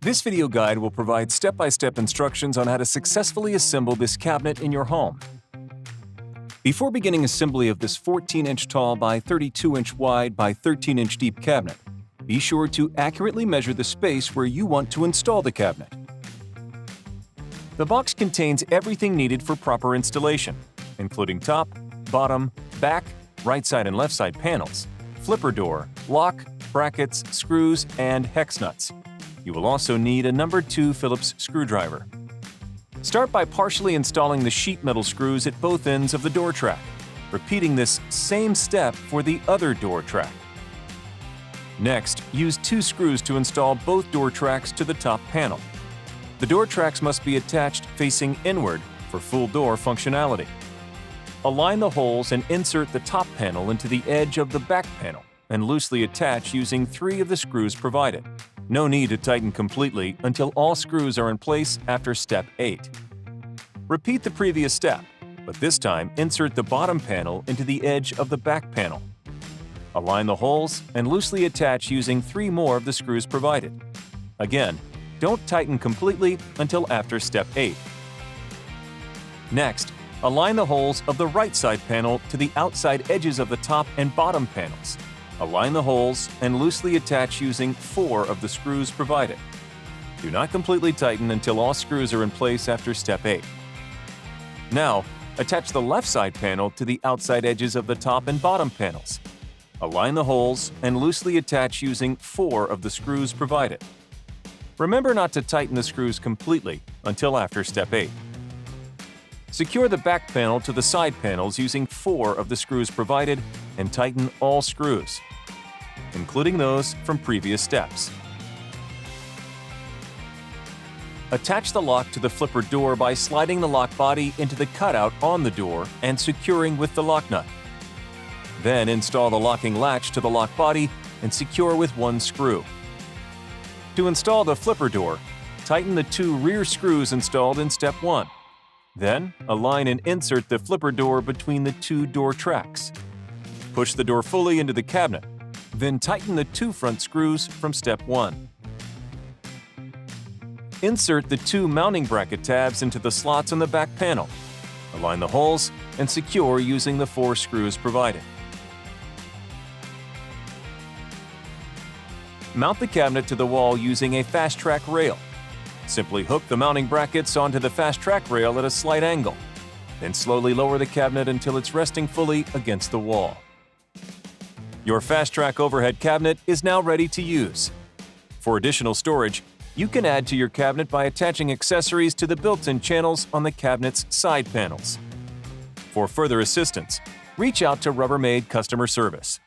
This video guide will provide step-by-step instructions on how to successfully assemble this cabinet in your home. Before beginning assembly of this 14-inch tall by 32-inch wide by 13-inch deep cabinet, be sure to accurately measure the space where you want to install the cabinet. The box contains everything needed for proper installation, including top, bottom, back, right side and left side panels, flipper door, lock, brackets, screws, and hex nuts. You will also need a number 2 Phillips screwdriver. Start by partially installing the sheet metal screws at both ends of the door track, repeating this same step for the other door track. Next, use 2 screws to install both door tracks to the top panel. The door tracks must be attached facing inward for full door functionality. Align the holes and insert the top panel into the edge of the back panel and loosely attach using 3 of the screws provided. No need to tighten completely until all screws are in place after step 8. Repeat the previous step, but this time insert the bottom panel into the edge of the back panel. Align the holes and loosely attach using 3 more of the screws provided. Again, don't tighten completely until after step 8. Next, align the holes of the right side panel to the outside edges of the top and bottom panels. Align the holes and loosely attach using 4 of the screws provided. Do not completely tighten until all screws are in place after step 8. Now, attach the left side panel to the outside edges of the top and bottom panels. Align the holes and loosely attach using 4 of the screws provided. Remember not to tighten the screws completely until after step 8. Secure the back panel to the side panels using 4 of the screws provided and tighten all screws, including those from previous steps. Attach the lock to the flipper door by sliding the lock body into the cutout on the door and securing with the lock nut. Then install the locking latch to the lock body and secure with 1 screw. To install the flipper door, tighten the 2 rear screws installed in step 1. Then, align and insert the flipper door between the 2 door tracks. Push the door fully into the cabinet, then tighten the 2 front screws from step 1. Insert the 2 mounting bracket tabs into the slots on the back panel. Align the holes and secure using the 4 screws provided. Mount the cabinet to the wall using a FastTrack rail. Simply hook the mounting brackets onto the FastTrack rail at a slight angle. Then slowly lower the cabinet until it's resting fully against the wall. Your FastTrack overhead cabinet is now ready to use. For additional storage, you can add to your cabinet by attaching accessories to the built-in channels on the cabinet's side panels. For further assistance, reach out to Rubbermaid customer service.